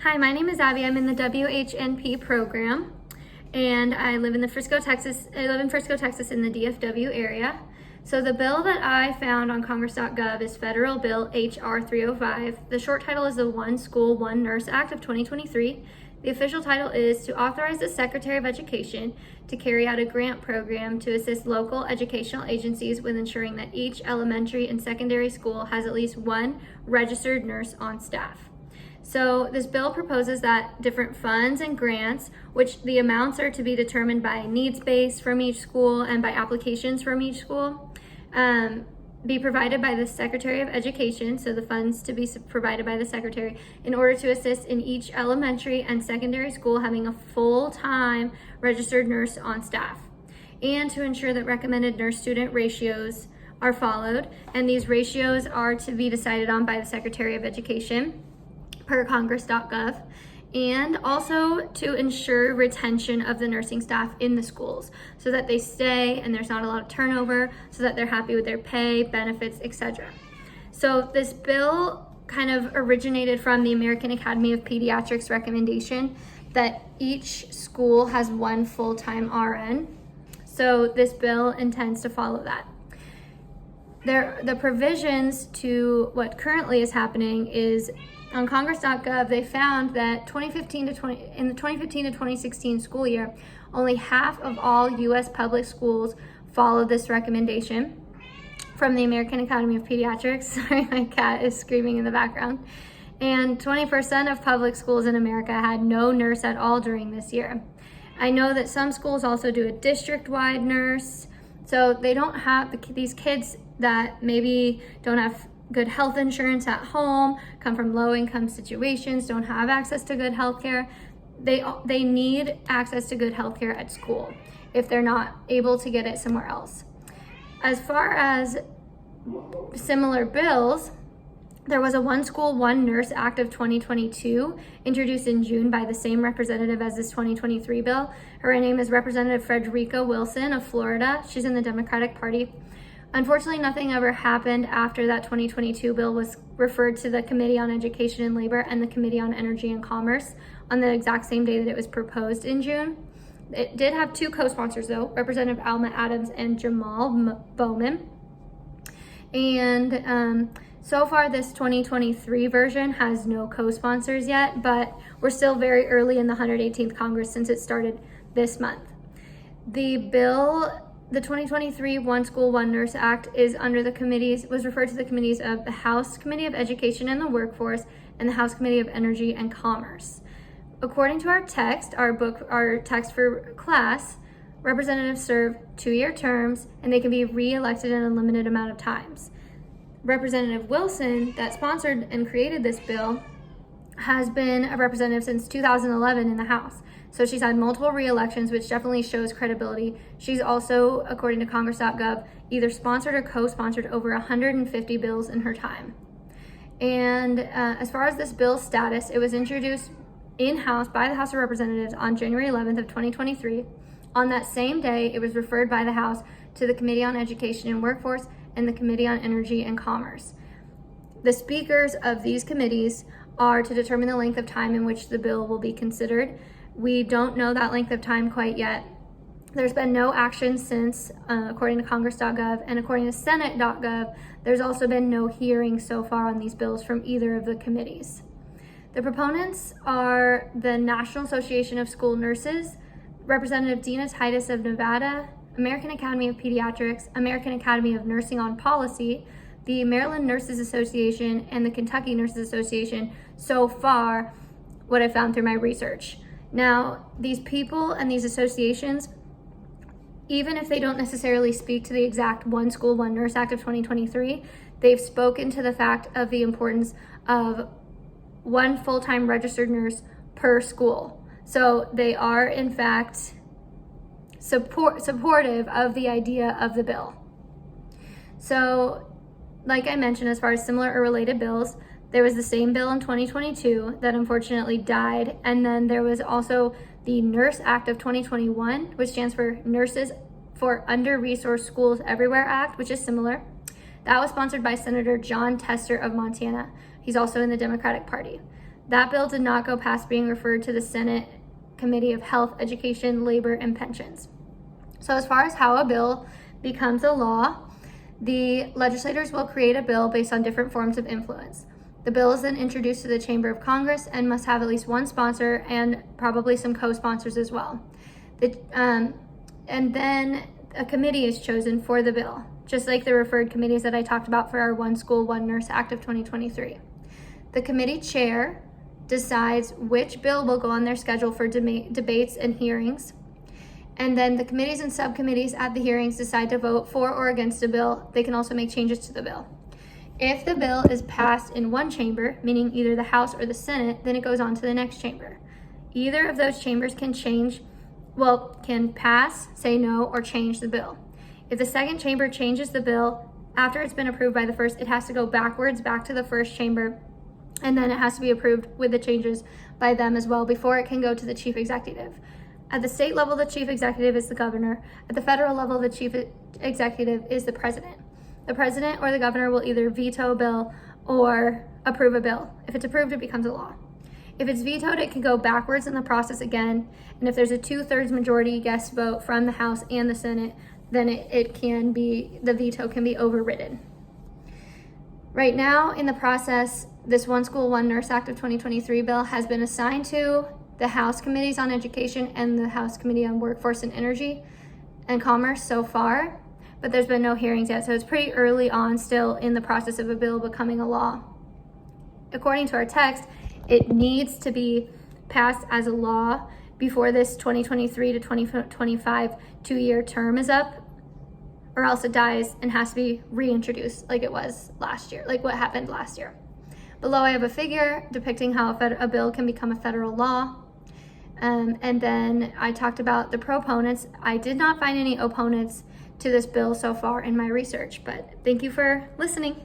Hi, my name is Abby. I'm in the WHNP program, and I live in Frisco, Texas in the DFW area. So the bill that I found on Congress.gov is Federal Bill HR 305. The short title is the One School, One Nurse Act of 2023. The official title is to authorize the Secretary of Education to carry out a grant program to assist local educational agencies with ensuring that each elementary and secondary school has at least one registered nurse on staff. So this bill proposes that different funds and grants, which the amounts are to be determined by needs base from each school and by applications from each school, be provided by the Secretary of Education, so the funds to be provided by the Secretary, in order to assist in each elementary and secondary school having a full-time registered nurse on staff, and to ensure that recommended nurse-student ratios are followed, and these ratios are to be decided on by the Secretary of Education per Congress.gov, and also to ensure retention of the nursing staff in the schools so that they stay and there's not a lot of turnover, so that they're happy with their pay, benefits, etc. So this bill kind of originated from the American Academy of Pediatrics recommendation that each school has one full-time RN. So this bill intends to follow that. The provisions to what currently is happening is on Congress.gov, they found that in the 2015 to 2016 school year, only half of all U.S. public schools followed this recommendation from the American Academy of Pediatrics. Sorry, my cat is screaming in the background. And 20% of public schools in America had no nurse at all during this year. I know that some schools also do a district-wide nurse, so they don't have these kids that maybe don't have good health insurance at home, come from low-income situations, don't have access to good health care. They need access to good health care at school if they're not able to get it somewhere else. As far as similar bills, there was a One School, One Nurse Act of 2022 introduced in June by the same representative as this 2023 bill. Her name is Representative Frederica Wilson of Florida. She's in the Democratic Party. Unfortunately, nothing ever happened after that 2022 bill was referred to the Committee on Education and Labor and the Committee on Energy and Commerce on the exact same day that it was proposed in June. It did have two co-sponsors though, Representative Alma Adams and Jamal Bowman. And so far this 2023 version has no co-sponsors yet, but we're still very early in the 118th Congress since it started this month. The 2023 One School, One Nurse Act was referred to the committees of the House Committee of Education and the Workforce and the House Committee of Energy and Commerce. According to our text, our text for class, representatives serve 2-year terms and they can be re-elected an unlimited amount of times. Representative Wilson, that sponsored and created this bill, has been a representative since 2011 in the House. So she's had multiple re-elections, which definitely shows credibility. She's also, according to Congress.gov, either sponsored or co-sponsored over 150 bills in her time. And as far as this bill's status, it was introduced in-house by the House of Representatives on January 11th of 2023. On that same day, it was referred by the House to the Committee on Education and Workforce and the Committee on Energy and Commerce. The speakers of these committees are to determine the length of time in which the bill will be considered. We don't know that length of time quite yet. There's been no action since, according to Congress.gov, and according to Senate.gov, there's also been no hearing so far on these bills from either of the committees. The proponents are the National Association of School Nurses, Representative Dina Titus of Nevada, American Academy of Pediatrics, American Academy of Nursing on Policy, the Maryland Nurses Association, and the Kentucky Nurses Association, so far, what I found through my research. Now, these people and these associations, even if they don't necessarily speak to the exact One School, One Nurse Act of 2023, they've spoken to the fact of the importance of one full-time registered nurse per school. So they are, in fact, supportive of the idea of the bill. So, like I mentioned, as far as similar or related bills, there was the same bill in 2022 that unfortunately died, and then there was also the NURS Act of 2021, which stands for Nurses for Under-Resourced Schools Everywhere Act, which is similar. That was sponsored by Senator Jon Tester of Montana. He's also in the Democratic Party. That bill did not go past being referred to the Senate Committee of Health, Education, Labor, and Pensions. So as far as how a bill becomes a law, the legislators will create a bill based on different forms of influence. The bill is then introduced to the Chamber of Congress and must have at least one sponsor and probably some co-sponsors as well. And then a committee is chosen for the bill, just like the referred committees that I talked about for our One School, One Nurse Act of 2023. The committee chair decides which bill will go on their schedule for debates and hearings. And then the committees and subcommittees at the hearings decide to vote for or against a bill. They can also make changes to the bill. If the bill is passed in one chamber, meaning either the House or the Senate, then it goes on to the next chamber. Either of those chambers can pass, say no, or change the bill. If the second chamber changes the bill after it's been approved by the first, it has to go backwards back to the first chamber, and then it has to be approved with the changes by them as well before it can go to the chief executive. At the state level, the chief executive is the governor. At the federal level, the chief executive is the president. The president or the governor will either veto a bill or approve a bill. If it's approved, it becomes a law. If it's vetoed, it can go backwards in the process again. And if there's a 2/3 majority yes vote from the House and the Senate, then the veto can be overridden. Right now in the process, this One School, One Nurse Act of 2023 bill has been assigned to the House Committees on Education and the House Committee on Workforce and Energy and Commerce so far, but there's been no hearings yet, so it's pretty early on still in the process of a bill becoming a law. According to our text, it needs to be passed as a law before this 2023 to 2025 two-year term is up, or else it dies and has to be reintroduced like it was last year, like what happened last year. Below I have a figure depicting how a bill can become a federal law. And then I talked about the proponents. I did not find any opponents to this bill so far in my research, but thank you for listening.